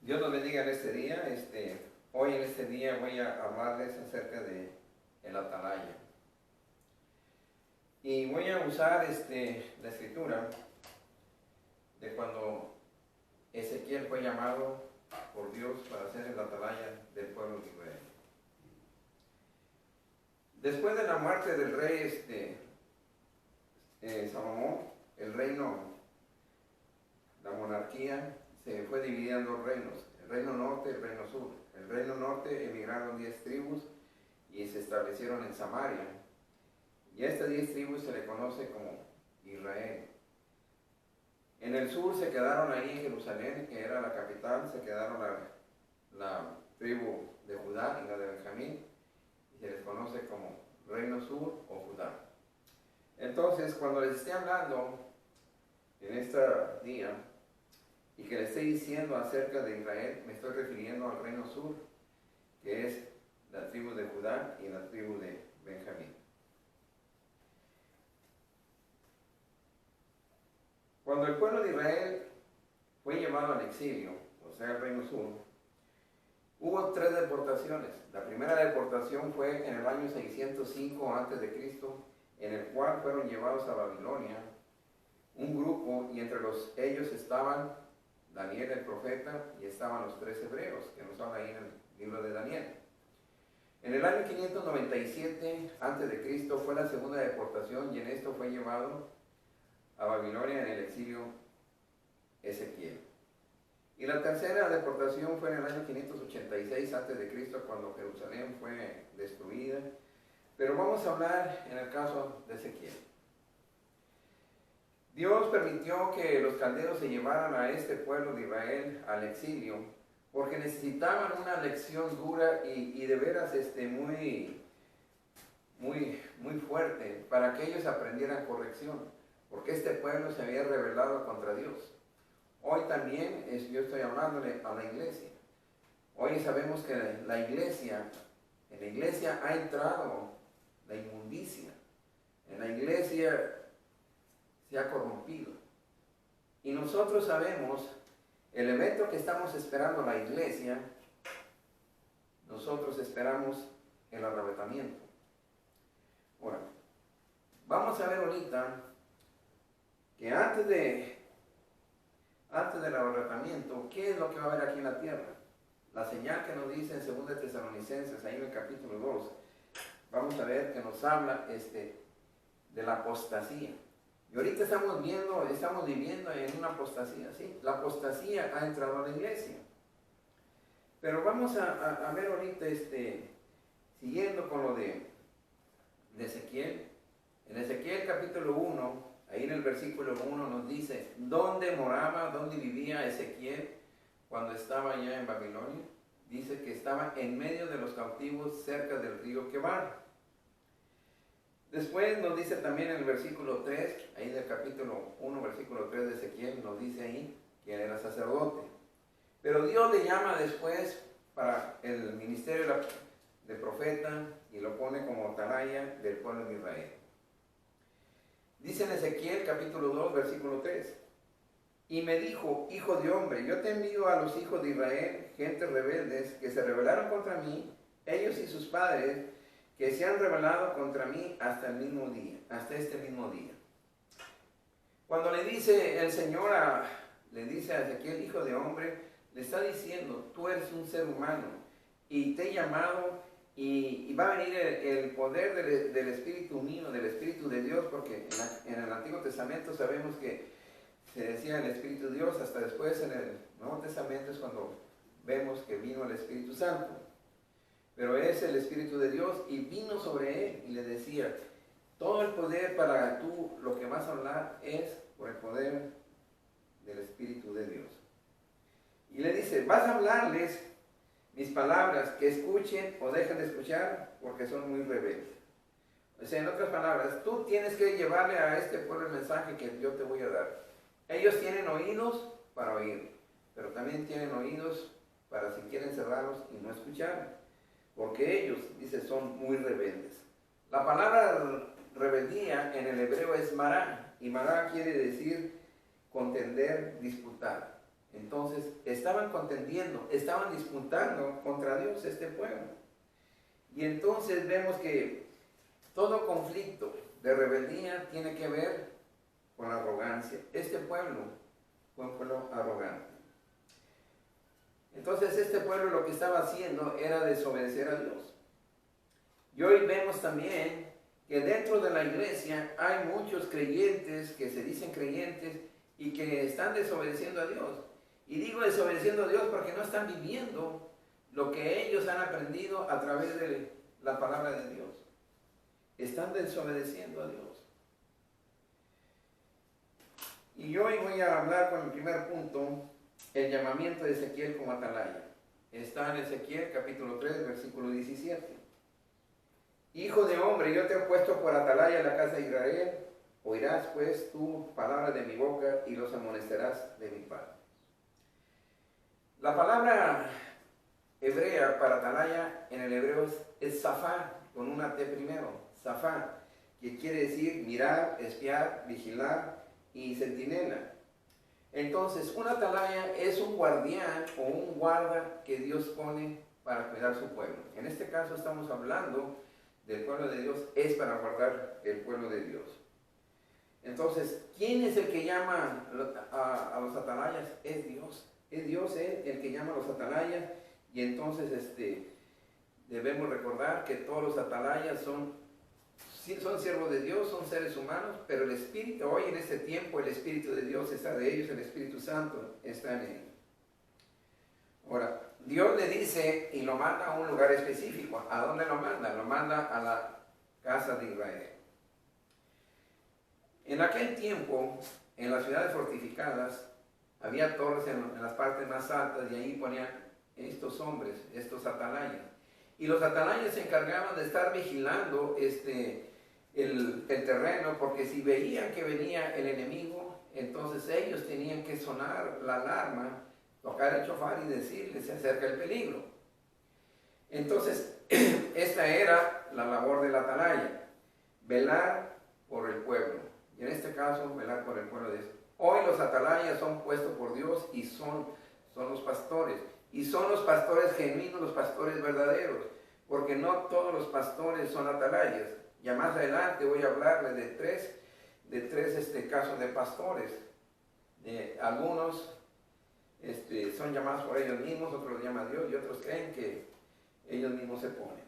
Dios nos bendiga en este día. Hoy en este día voy a hablarles acerca de el atalaya. Y voy a usar la escritura de cuando Ezequiel fue llamado por Dios para ser el atalaya del pueblo de Israel. Después de la muerte del rey Salomón, el reino, la monarquía, se fue dividida en dos reinos, el reino norte y el reino sur. El reino norte emigraron 10 tribus y se establecieron en Samaria. Y a estas 10 tribus se le conoce como Israel. En el sur se quedaron ahí en Jerusalén, que era la capital, se quedaron la tribu de Judá y la de Benjamín, y se les conoce como reino sur o Judá. Entonces, cuando les esté hablando en este día, y que le esté diciendo acerca de Israel, me estoy refiriendo al reino sur, que es la tribu de Judá y la tribu de Benjamín. Cuando el pueblo de Israel fue llevado al exilio, o sea, el reino sur, hubo 3 deportaciones. La primera deportación fue en el año 605 a.C., en el cual fueron llevados a Babilonia un grupo, y entre ellos estaban Daniel el profeta y estaban los 3 hebreos, que nos habla ahí en el libro de Daniel. En el año 597 a.C. fue la segunda deportación, y en esto fue llevado a Babilonia en el exilio Ezequiel. Y la tercera deportación fue en el año 586 a.C., cuando Jerusalén fue destruida. Pero vamos a hablar en el caso de Ezequiel. Dios permitió que los caldeos se llevaran a este pueblo de Israel al exilio, porque necesitaban una lección dura y de veras muy fuerte, para que ellos aprendieran corrección, porque este pueblo se había rebelado contra Dios. Hoy también yo estoy hablándole a la iglesia. Hoy sabemos que en la iglesia ha entrado la inmundicia. En la iglesia se ha corrompido. Y nosotros sabemos el evento que estamos esperando la iglesia. Nosotros esperamos el arrebatamiento. Bueno, vamos a ver ahorita que antes del arrebatamiento, ¿qué es lo que va a haber aquí en la tierra? La señal que nos dice en 2 Tesalonicenses, ahí en el capítulo 2, vamos a ver que nos habla de la apostasía. Y ahorita estamos viviendo en una apostasía, ¿sí? La apostasía ha entrado a la iglesia. Pero vamos a ver ahorita, siguiendo con lo de Ezequiel. En Ezequiel capítulo 1, ahí en el versículo 1 nos dice, ¿dónde moraba, dónde vivía Ezequiel cuando estaba allá en Babilonia? Dice que estaba en medio de los cautivos cerca del río Quebar. Después nos dice también en el versículo 3, ahí del capítulo 1, versículo 3 de Ezequiel, nos dice ahí que él era sacerdote. Pero Dios le llama después para el ministerio de profeta y lo pone como atalaya del pueblo de Israel. Dice en Ezequiel capítulo 2, versículo 3, y me dijo, hijo de hombre, yo te envío a los hijos de Israel, gentes rebeldes, que se rebelaron contra mí, ellos y sus padres, que se han rebelado contra mí hasta este mismo día. Cuando le dice el Señor le dice a Ezequiel, hijo de hombre, le está diciendo, tú eres un ser humano y te he llamado y va a venir el poder del Espíritu mío, del Espíritu de Dios, porque en el Antiguo Testamento sabemos que se decía el Espíritu de Dios, hasta después en el Nuevo Testamento es cuando vemos que vino el Espíritu Santo. Pero es el Espíritu de Dios y vino sobre él y le decía, todo el poder para tú, lo que vas a hablar es por el poder del Espíritu de Dios. Y le dice, vas a hablarles mis palabras, que escuchen o dejen de escuchar porque son muy rebeldes. O sea, en otras palabras, tú tienes que llevarle a este pueblo el mensaje que yo te voy a dar. Ellos tienen oídos para oír, pero también tienen oídos para si quieren cerrarlos y no escuchar. Porque ellos, dice, son muy rebeldes. La palabra rebeldía en el hebreo es mará, y mará quiere decir contender, disputar. Entonces estaban contendiendo, estaban disputando contra Dios este pueblo. Y entonces vemos que todo conflicto de rebeldía tiene que ver con la arrogancia. Este pueblo fue un pueblo arrogante. Entonces este pueblo lo que estaba haciendo era desobedecer a Dios. Y hoy vemos también que dentro de la iglesia hay muchos creyentes que se dicen creyentes y que están desobedeciendo a Dios. Y digo desobedeciendo a Dios porque no están viviendo lo que ellos han aprendido a través de la palabra de Dios. Están desobedeciendo a Dios. Y hoy voy a hablar con el primer punto, el llamamiento de Ezequiel como atalaya. Está en Ezequiel capítulo 3, versículo 17. Hijo de hombre, yo te he puesto por atalaya en la casa de Israel. Oirás pues tú palabra de mi boca y los amonestarás de mi parte. La palabra hebrea para atalaya en el hebreo es zafá, con una T primero, zafá, que quiere decir mirar, espiar, vigilar y centinela. Entonces, una atalaya es un guardián o un guarda que Dios pone para cuidar su pueblo. En este caso estamos hablando del pueblo de Dios, es para guardar el pueblo de Dios. Entonces, ¿quién es el que llama a los atalayas? Es Dios. Es Dios el que llama a los atalayas. Y entonces debemos recordar que todos los atalayas son siervos de Dios, son seres humanos, pero el Espíritu, hoy en este tiempo, el Espíritu de Dios está de ellos, el Espíritu Santo está en ellos. Ahora, Dios le dice y lo manda a un lugar específico. ¿A dónde lo manda? Lo manda a la casa de Israel. En aquel tiempo, en las ciudades fortificadas, había torres en las partes más altas y ahí ponían estos hombres, estos atalayas. Y los atalayas se encargaban de estar vigilando el terreno, porque si veían que venía el enemigo, entonces ellos tenían que sonar la alarma, tocar el shofar y decirle se acerca el peligro. Entonces, esta era la labor del atalaya, velar por el pueblo. Y en este caso, velar por el pueblo de Dios. Hoy los atalayas son puestos por Dios y son los pastores. Y son los pastores genuinos, los pastores verdaderos. Porque no todos los pastores son atalayas. Ya más adelante voy a hablarles de tres casos de pastores. Algunos son llamados por ellos mismos, otros los llama Dios y otros creen que ellos mismos se ponen.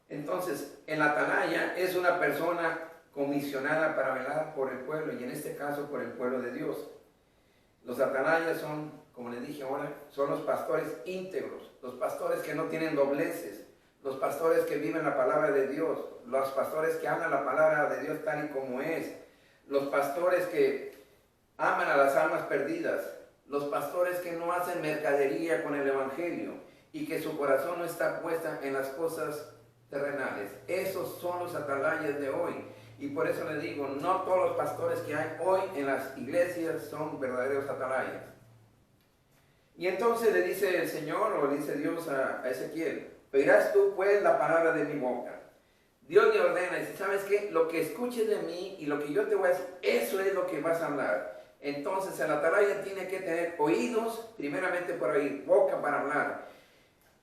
Entonces, el atalaya es una persona comisionada para velar por el pueblo y en este caso por el pueblo de Dios. Los atalayas son, como les dije ahora, son los pastores íntegros, los pastores que no tienen dobleces, los pastores que viven la palabra de Dios, los pastores que aman la palabra de Dios tal y como es, los pastores que aman a las almas perdidas, los pastores que no hacen mercadería con el evangelio y que su corazón no está puesta en las cosas terrenales. Esos son los atalayas de hoy. Y por eso les digo, no todos los pastores que hay hoy en las iglesias son verdaderos atalayas. Y entonces le dice el Señor, o le dice Dios a Ezequiel, oirás tú pues la palabra de mi boca. Dios le ordena, y dice, ¿sabes qué? Lo que escuches de mí y lo que yo te voy a decir, eso es lo que vas a hablar. Entonces el atalaya tiene que tener oídos, primeramente para oír, boca para hablar.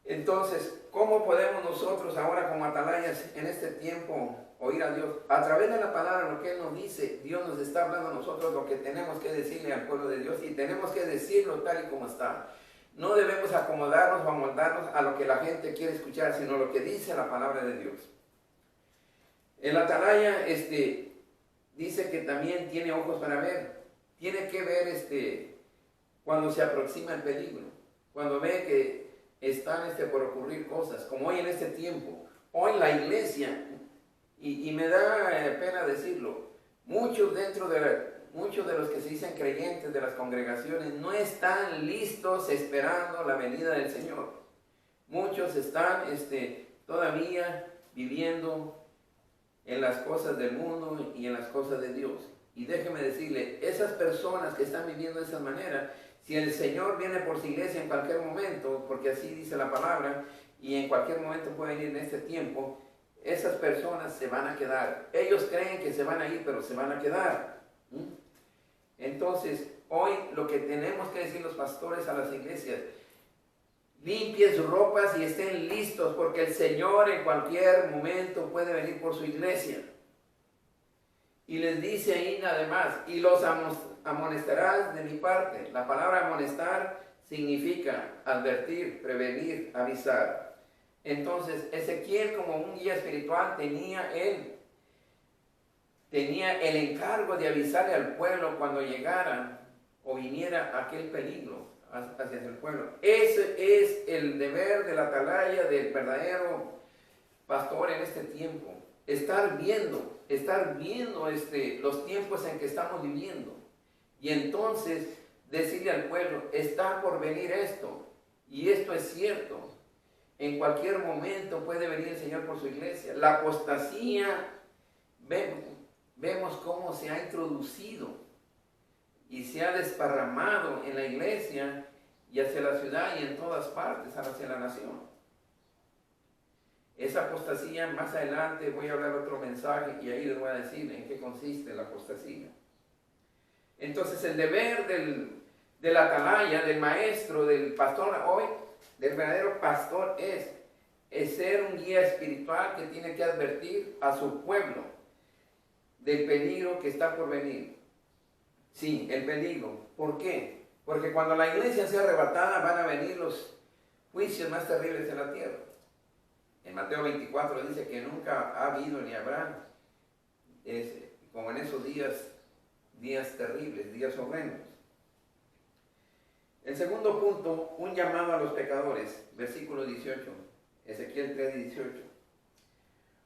Entonces, ¿cómo podemos nosotros ahora como atalayas en este tiempo oír a Dios? A través de la palabra, lo que Él nos dice, Dios nos está hablando a nosotros lo que tenemos que decirle al pueblo de Dios y tenemos que decirlo tal y como está. No debemos acomodarnos o amoldarnos a lo que la gente quiere escuchar, sino lo que dice la palabra de Dios. El atalaya dice que también tiene ojos para ver. Tiene que ver cuando se aproxima el peligro, cuando ve que están por ocurrir cosas, como hoy en este tiempo. Hoy la iglesia, y me da pena decirlo, muchos de los que se dicen creyentes de las congregaciones no están listos esperando la venida del Señor. Muchos están todavía viviendo en las cosas del mundo y en las cosas de Dios. Y déjeme decirle, esas personas que están viviendo de esa manera, si el Señor viene por su iglesia en cualquier momento, porque así dice la palabra, y en cualquier momento pueden ir en este tiempo, esas personas se van a quedar. Ellos creen que se van a ir, pero se van a quedar. Entonces, hoy lo que tenemos que decir los pastores a las iglesias: limpien sus ropas y estén listos, porque el Señor en cualquier momento puede venir por su iglesia. Y les dice ahí además: y los amonestarás de mi parte. La palabra amonestar significa advertir, prevenir, avisar. Entonces Ezequiel, como un guía espiritual, tenía el encargo de avisarle al pueblo cuando llegara o viniera aquel peligro hacia el pueblo. Ese es el deber del atalaya, del verdadero pastor en este tiempo. Estar viendo los tiempos en que estamos viviendo. Y entonces decirle al pueblo: está por venir esto, y esto es cierto. En cualquier momento puede venir el Señor por su iglesia. La apostasía, vemos cómo se ha introducido y se ha desparramado en la iglesia y hacia la ciudad y en todas partes, hacia la nación. Esa apostasía, más adelante voy a hablar otro mensaje y ahí les voy a decir en qué consiste la apostasía. Entonces el deber del atalaya, del maestro, del pastor hoy, del verdadero pastor, es ser un guía espiritual que tiene que advertir a su pueblo del peligro que está por venir. Sí, el peligro. ¿Por qué? Porque cuando la iglesia sea arrebatada van a venir los juicios más terribles en la tierra. En Mateo 24 dice que nunca ha habido ni habrá, como en esos días terribles, días horrendos. El segundo punto, un llamado a los pecadores, versículo 18, Ezequiel 3:18.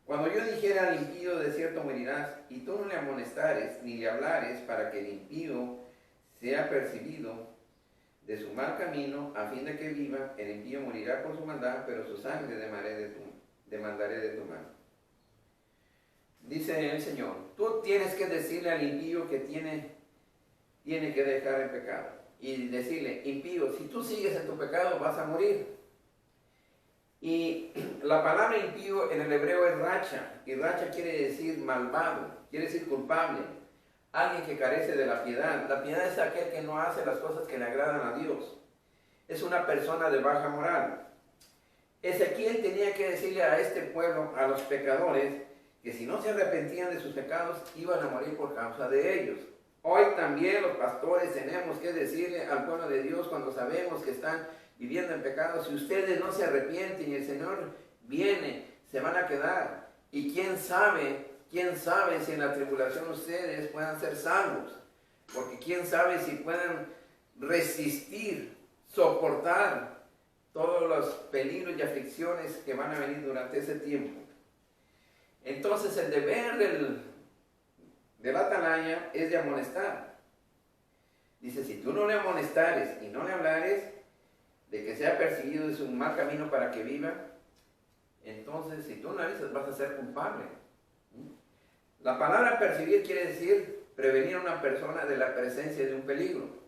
Cuando yo dijera al impío: de cierto morirás, y tú no le amonestares ni le hablares, para que el impío sea percibido de su mal camino, a fin de que viva, el impío morirá por su maldad, pero su sangre demandaré de tu mano. Dice el Señor: tú tienes que decirle al impío que tiene que dejar el pecado. Y decirle: impío, si tú sigues en tu pecado vas a morir. Y la palabra impío en el hebreo es racha, y racha quiere decir malvado, quiere decir culpable, alguien que carece de la piedad. La piedad es aquel que no hace las cosas que le agradan a Dios. Es una persona de baja moral. Ezequiel tenía que decirle a este pueblo, a los pecadores, que si no se arrepentían de sus pecados, iban a morir por causa de ellos. Hoy también los pastores tenemos que decirle al pueblo de Dios, cuando sabemos que están viviendo en pecado: si ustedes no se arrepienten y el Señor viene, se van a quedar. Y quién sabe si en la tribulación ustedes puedan ser salvos. Porque quién sabe si puedan resistir, soportar todos los peligros y aflicciones que van a venir durante ese tiempo. Entonces el deber del atalaya es de amonestar. Dice: si tú no le amonestares y no le hablares, de que sea perseguido de su mal camino para que viva, entonces si tú no le avisas vas a ser culpable. La palabra perseguir quiere decir prevenir a una persona de la presencia de un peligro.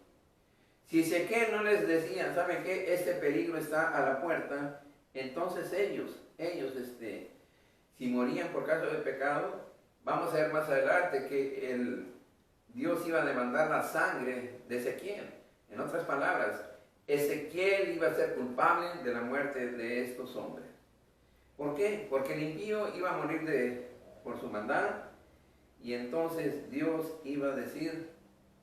Si Ezequiel no les decía: ¿saben qué? Este peligro está a la puerta, entonces ellos si morían por causa del pecado, vamos a ver más adelante que Dios iba a demandar la sangre de Ezequiel. En otras palabras, Ezequiel iba a ser culpable de la muerte de estos hombres. ¿Por qué? Porque el impío iba a morir por su maldad, y entonces Dios iba a decir: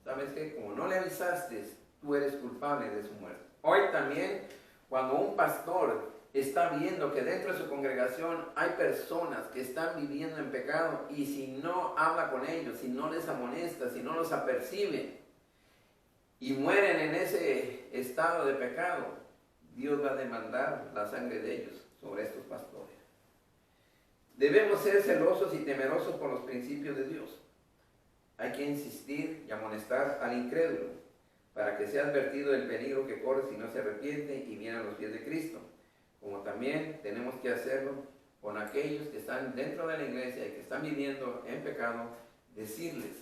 ¿sabes qué? Como no le avisaste, tú eres culpable de su muerte. Hoy también, cuando un pastor está viendo que dentro de su congregación hay personas que están viviendo en pecado, y si no habla con ellos, si no les amonesta, si no los apercibe, y mueren en ese estado de pecado, Dios va a demandar la sangre de ellos sobre estos pastores. Debemos ser celosos y temerosos por los principios de Dios. Hay que insistir y amonestar al incrédulo, para que sea advertido del peligro que corre si no se arrepiente y viene a los pies de Cristo. Como también tenemos que hacerlo con aquellos que están dentro de la iglesia y que están viviendo en pecado, decirles,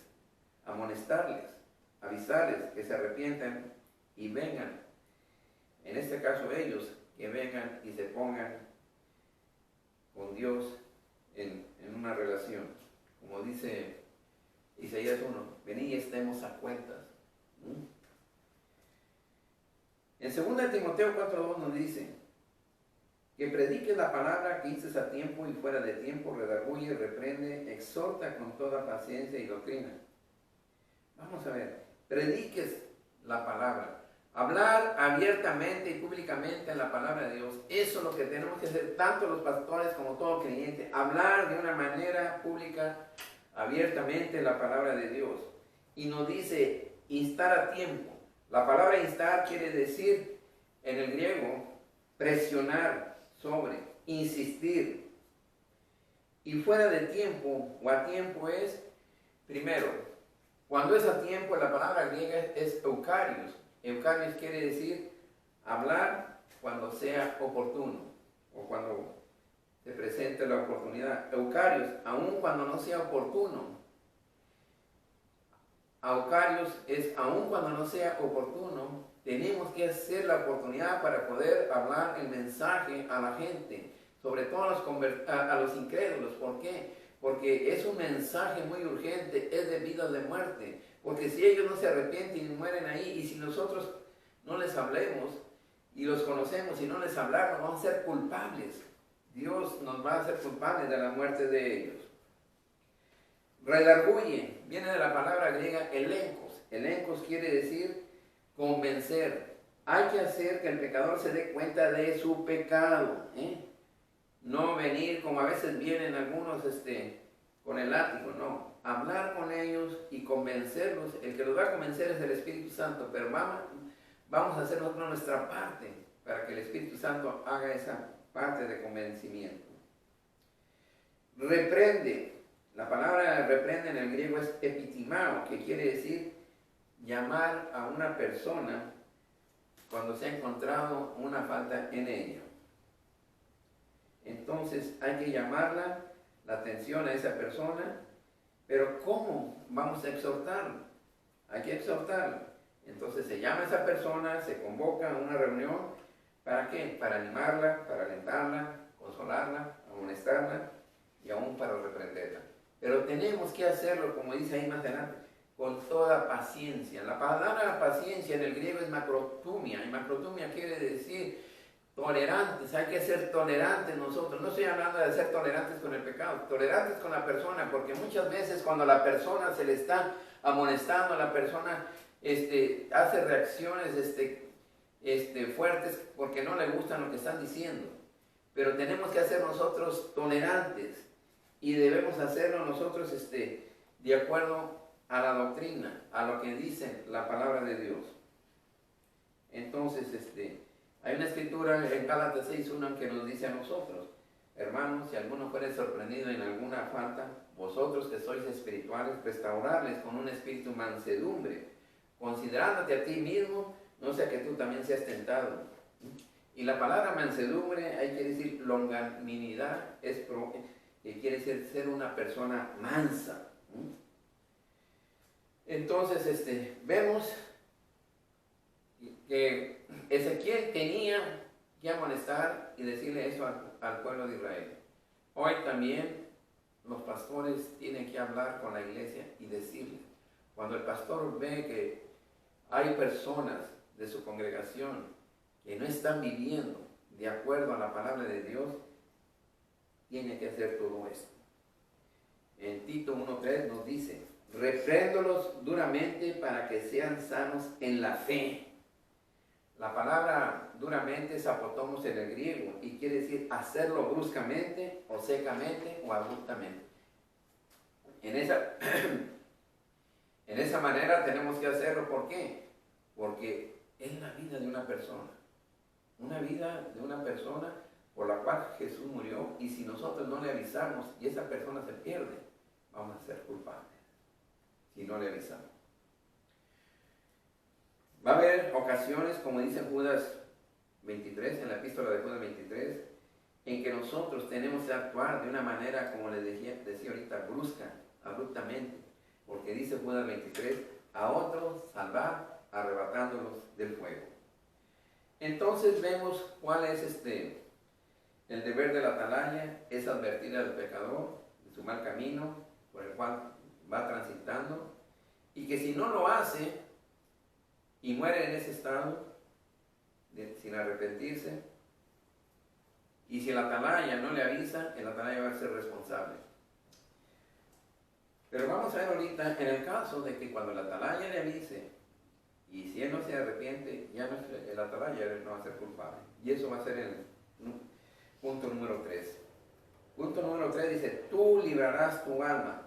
amonestarles, avisarles que se arrepientan y vengan. En este caso ellos, que vengan y se pongan con Dios en una relación. Como dice Isaías 1, venid y estemos a cuentas. En 2 Timoteo 4:2 nos dice que prediques la palabra, que instes a tiempo y fuera de tiempo, redarguye, reprende, exhorta con toda paciencia y doctrina. Vamos a ver, prediques la palabra. Hablar abiertamente y públicamente en la palabra de Dios. Eso es lo que tenemos que hacer, tanto los pastores como todo creyente. Hablar de una manera pública, abiertamente la palabra de Dios. Y nos dice, instar a tiempo. La palabra instar quiere decir, en el griego, presionar sobre, insistir. Y fuera de tiempo, o a tiempo es, primero, cuando es a tiempo, la palabra griega es eukarios. Eukarios quiere decir hablar cuando sea oportuno, o cuando se presente la oportunidad. Eukarios, aun cuando no sea oportuno. Eucarios es aun cuando no sea oportuno, tenemos que hacer la oportunidad para poder hablar el mensaje a la gente, sobre todo a los incrédulos. ¿Por qué? Porque es un mensaje muy urgente, es de vida o de muerte. Porque si ellos no se arrepienten y mueren ahí, y si nosotros no les hablemos y los conocemos y no les hablamos, vamos a ser culpables. Dios nos va a hacer culpables de la muerte de ellos. Redarguye, viene de la palabra griega elencos. Elencos quiere decir convencer. Hay que hacer que el pecador se dé cuenta de su pecado. No venir como a veces vienen algunos con el látigo, no. Hablar con ellos y convencerlos. El que los va a convencer es el Espíritu Santo, pero vamos a hacer nosotros nuestra parte para que el Espíritu Santo haga esa parte de convencimiento. Reprende. La palabra reprende en el griego es epitimao, que quiere decir llamar a una persona cuando se ha encontrado una falta en ella. Entonces hay que llamarla la atención a esa persona, pero ¿cómo vamos a exhortarlo? Hay que exhortarlo. Entonces se llama a esa persona, se convoca a una reunión, ¿para qué? Para animarla, para alentarla, consolarla, amonestarla y aún para reprenderla. Pero tenemos que hacerlo, como dice ahí más adelante, con toda paciencia. La palabra paciencia en el griego es macrotumia, y macrotumia quiere decir tolerantes. Hay que ser tolerantes nosotros. No estoy hablando de ser tolerantes con el pecado, tolerantes con la persona, porque muchas veces cuando la persona se le está amonestando, la persona hace reacciones fuertes porque no le gustan lo que están diciendo. Pero tenemos que hacer nosotros tolerantes. Y debemos hacerlo nosotros de acuerdo a la doctrina, a lo que dice la palabra de Dios. Entonces, hay una escritura en Gálatas 6:1 que nos dice a nosotros, hermanos, si alguno fuere sorprendido en alguna falta, vosotros que sois espirituales, restaurarles con un espíritu mansedumbre, considerándote a ti mismo, no sea que tú también seas tentado. Y la palabra mansedumbre, hay que decir longanimidad, que quiere decir ser una persona mansa. Entonces, vemos que Ezequiel tenía que amonestar y decirle eso al pueblo de Israel. Hoy también los pastores tienen que hablar con la iglesia y decirle, cuando el pastor ve que hay personas de su congregación que no están viviendo de acuerdo a la palabra de Dios, tiene que hacer todo esto. En Tito 1:3 nos dice, repréndolos duramente para que sean sanos en la fe. La palabra duramente es apotomos en el griego y quiere decir hacerlo bruscamente o secamente o abruptamente. En esa manera tenemos que hacerlo. ¿Por qué? Porque es la vida de una persona. Una vida de una persona por la cual Jesús murió, y si nosotros no le avisamos y esa persona se pierde, vamos a ser culpables si no le avisamos. Va a haber ocasiones, como dice Judas 23, en la epístola de Judas 23, en que nosotros tenemos que actuar de una manera, como les decía ahorita, brusca, abruptamente, porque dice Judas 23, a otros salvar arrebatándolos del fuego. Entonces vemos cuál es el deber de la atalaya, es advertir al pecador de su mal camino por el cual va transitando, y que si no lo hace y muere en ese estado, sin arrepentirse. Y si el atalaya no le avisa, el atalaya va a ser responsable. Pero vamos a ver ahorita, en el caso de que cuando el atalaya le avise, y si él no se arrepiente, ya no es el atalaya no va a ser culpable. Y eso va a ser el punto número 3. Punto número 3 dice, tú librarás tu alma.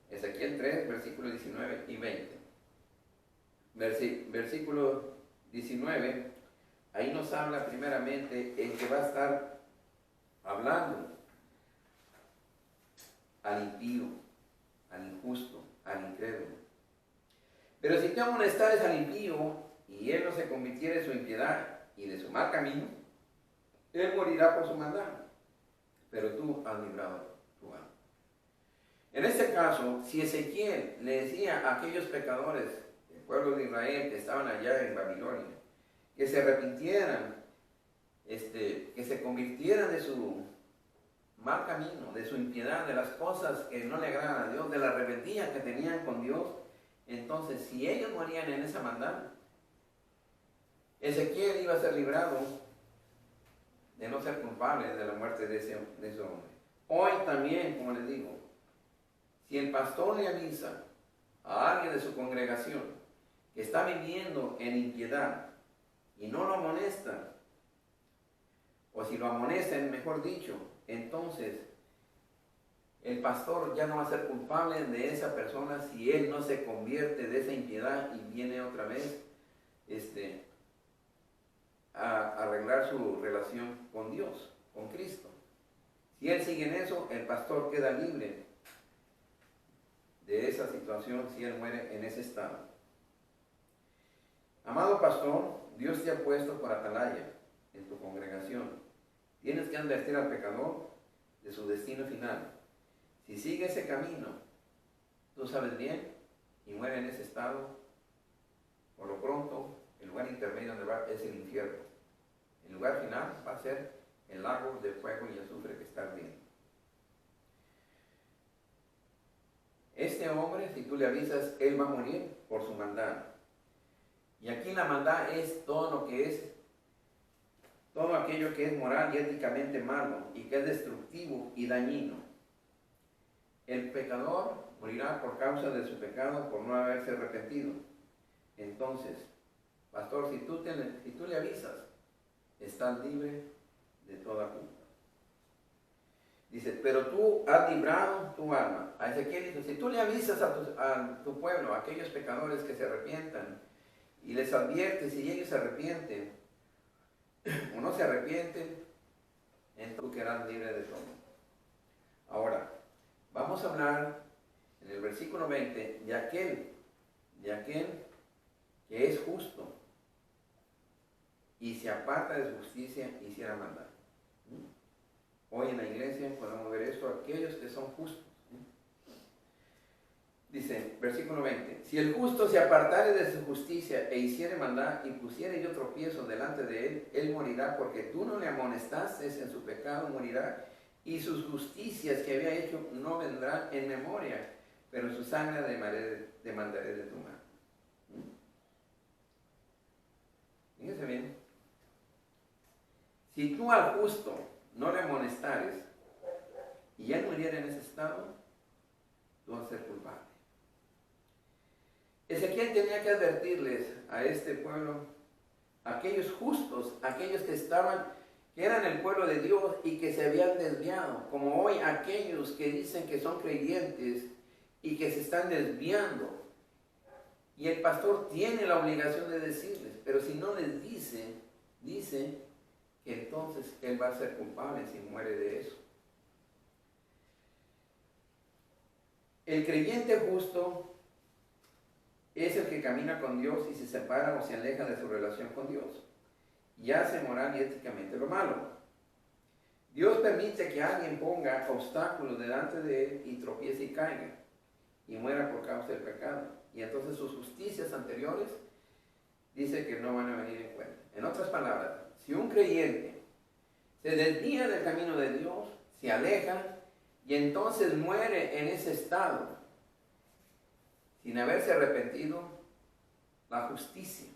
Ezequiel 3, versículos 19 y 20. Versículo 19, ahí nos habla primeramente el que va a estar hablando al impío, al injusto, al incrédulo. Pero si tú amonestares al impío y él no se convirtiere en su impiedad y de su mal camino, él morirá por su maldad, pero tú has librado tu alma. En este caso, si Ezequiel le decía a aquellos pecadores del pueblo de Israel que estaban allá en Babilonia, que se arrepintieran, que se convirtieran de su mal camino, de su impiedad, de las cosas que no le agradan a Dios, de la rebeldía que tenían con Dios, entonces si ellos morían en esa maldad, Ezequiel iba a ser librado de no ser culpable de la muerte de ese hombre. Hoy también, como les digo, si el pastor le avisa a alguien de su congregación que está viviendo en impiedad y no lo amonesta, o si lo amonestan, mejor dicho, entonces el pastor ya no va a ser culpable de esa persona si él no se convierte de esa impiedad y viene otra vez a arreglar su relación con Dios, con Cristo. Si él sigue en eso, el pastor queda libre de esa situación si él muere en ese estado. Amado pastor, Dios te ha puesto por atalaya en tu congregación. Tienes que advertir al pecador de su destino final. Si sigue ese camino, tú sabes bien, y muere en ese estado, por lo pronto, el lugar intermedio donde va es el infierno. El lugar final va a ser el lago de fuego y azufre que está ardiendo. Este hombre, si tú le avisas, él va a morir por su maldad. Y aquí la maldad es todo lo que es, todo aquello que es moral y éticamente malo y que es destructivo y dañino. El pecador morirá por causa de su pecado por no haberse arrepentido. Entonces, pastor, si tú le avisas, estás libre de toda culpa. Dice, pero tú has librado tu alma. A Ezequiel dice, si tú le avisas a tu pueblo, a aquellos pecadores que se arrepientan, y les adviertes, si ellos se arrepienten o no se arrepienten, entonces tú quedarás libre de todo. Ahora, vamos a hablar en el versículo 20 de aquel que es justo y se aparta de su justicia y hiciera maldad. Hoy en la iglesia podemos ver esto, aquellos que son justos. Dice, versículo 20, si el justo se apartare de su justicia e hiciere maldad y pusiere yo tropiezo delante de él, él morirá porque tú no le amonestaste en su pecado, morirá, y sus justicias que había hecho no vendrán en memoria, pero su sangre demandaré de tu mano. Fíjense bien, si tú al justo no le amonestares y él muriera en ese estado, tú vas a ser culpable. Ezequiel tenía que advertirles a este pueblo, aquellos justos, aquellos que eran el pueblo de Dios y que se habían desviado, como hoy aquellos que dicen que son creyentes y que se están desviando. Y el pastor tiene la obligación de decirles, pero si no les dice que entonces él va a ser culpable si muere de eso. El creyente justo es el que camina con Dios y se separa o se aleja de su relación con Dios y hace moral y éticamente lo malo. Dios permite que alguien ponga obstáculos delante de él y tropiece y caiga y muera por causa del pecado. Y entonces sus justicias anteriores dice que no van a venir en cuenta. En otras palabras, si un creyente se desvía del camino de Dios, se aleja y entonces muere en ese estado, sin haberse arrepentido, la justicia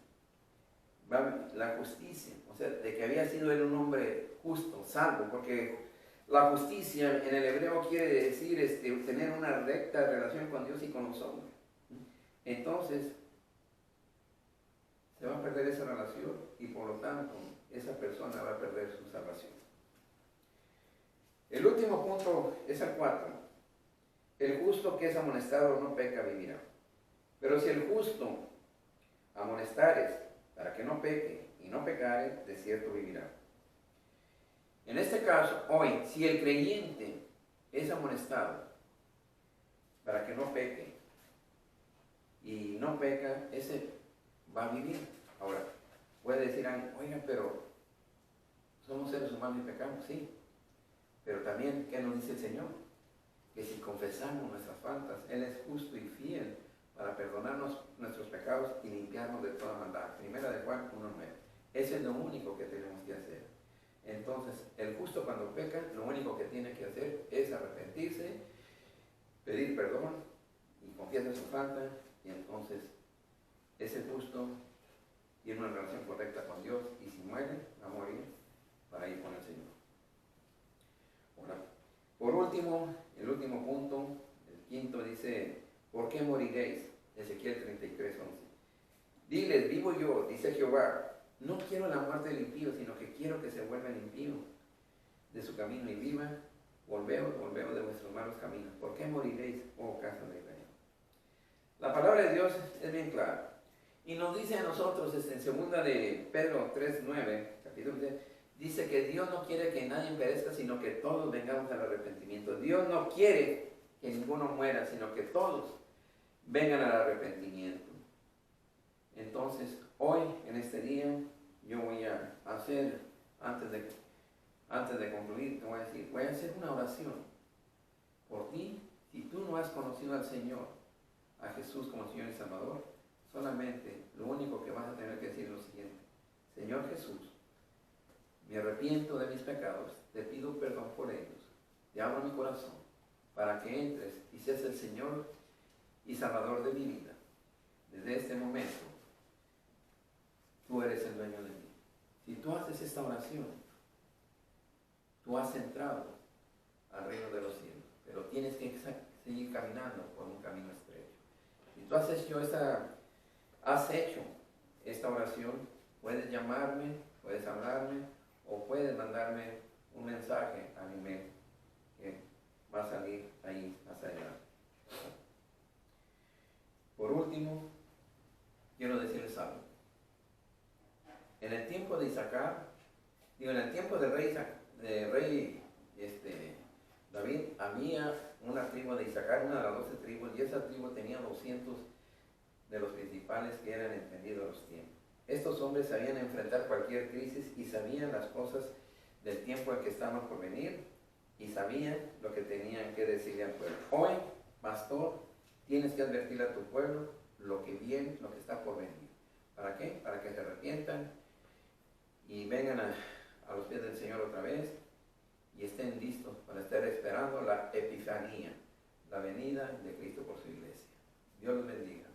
la justicia, o sea, de que había sido él un hombre justo, salvo, porque la justicia en el hebreo quiere decir tener una recta relación con Dios y con los hombres. Entonces, se va a perder esa relación y por lo tanto, esa persona va a perder su salvación. El último punto es el 4. El justo que es amonestado no peca, vivirá. Pero si el justo amonestares para que no peque y no pecare, de cierto vivirá. En este caso, hoy, si el creyente es amonestado para que no peque y no peca, ese va a vivir. Ahora, puede decir alguien, oiga, pero somos seres humanos y pecamos, sí. Pero también, ¿qué nos dice el Señor? Que si confesamos nuestras faltas, Él es justo y fiel para perdonarnos nuestros pecados y limpiarnos de toda maldad. Primera de Juan 1:9. Eso es lo único que tenemos que hacer. Entonces, el justo cuando peca, lo único que tiene que hacer es arrepentirse, pedir perdón y confiesa su falta, y entonces ese justo tiene una relación correcta con Dios, y si muere, va a morir para ir con el Señor. Ahora, por último, el último punto, el quinto, dice, ¿por qué moriréis? Ezequiel 33:11. Diles, vivo yo, dice Jehová, no quiero la muerte del impío, sino que quiero que se vuelva el impío de su camino y viva. Volveos de vuestros malos caminos. ¿Por qué moriréis, oh casa de Israel? La palabra de Dios es bien clara. Y nos dice a nosotros, en segunda de Pedro 3:9, capítulo 3, dice que Dios no quiere que nadie perezca, sino que todos vengamos al arrepentimiento. Dios no quiere que ninguno muera, sino que todos vengan al arrepentimiento. Entonces, hoy, en este día, yo voy a hacer, antes de concluir, te voy a decir, voy a hacer una oración por ti. Si tú no has conocido al Señor, a Jesús como Señor y Salvador, solamente lo único que vas a tener que decir es lo siguiente: Señor Jesús, me arrepiento de mis pecados, te pido perdón por ellos, te abro mi corazón para que entres y seas el Señor y Salvador de mi vida. Desde este momento, tú eres el dueño de mí. Si tú haces esta oración, tú has entrado al reino de los cielos, pero tienes que seguir caminando por un camino estrecho. Si tú has hecho esta oración, puedes llamarme, puedes hablarme o puedes mandarme un mensaje a mi mail que va a salir ahí más allá. Por último, quiero decirles algo. En el tiempo de Isaacar, en el tiempo del rey David, había una tribu de Isaacar, una de las 12 tribus, y esa tribu tenía 200 de los principales que eran entendidos los tiempos. Estos hombres sabían enfrentar cualquier crisis y sabían las cosas del tiempo en que estaban por venir y sabían lo que tenían que decirle al pueblo. Hoy, pastor, tienes que advertirle a tu pueblo lo que viene, lo que está por venir. ¿Para qué? Para que se arrepientan y vengan a los pies del Señor otra vez y estén listos para estar esperando la epifanía, la venida de Cristo por su iglesia. Dios los bendiga.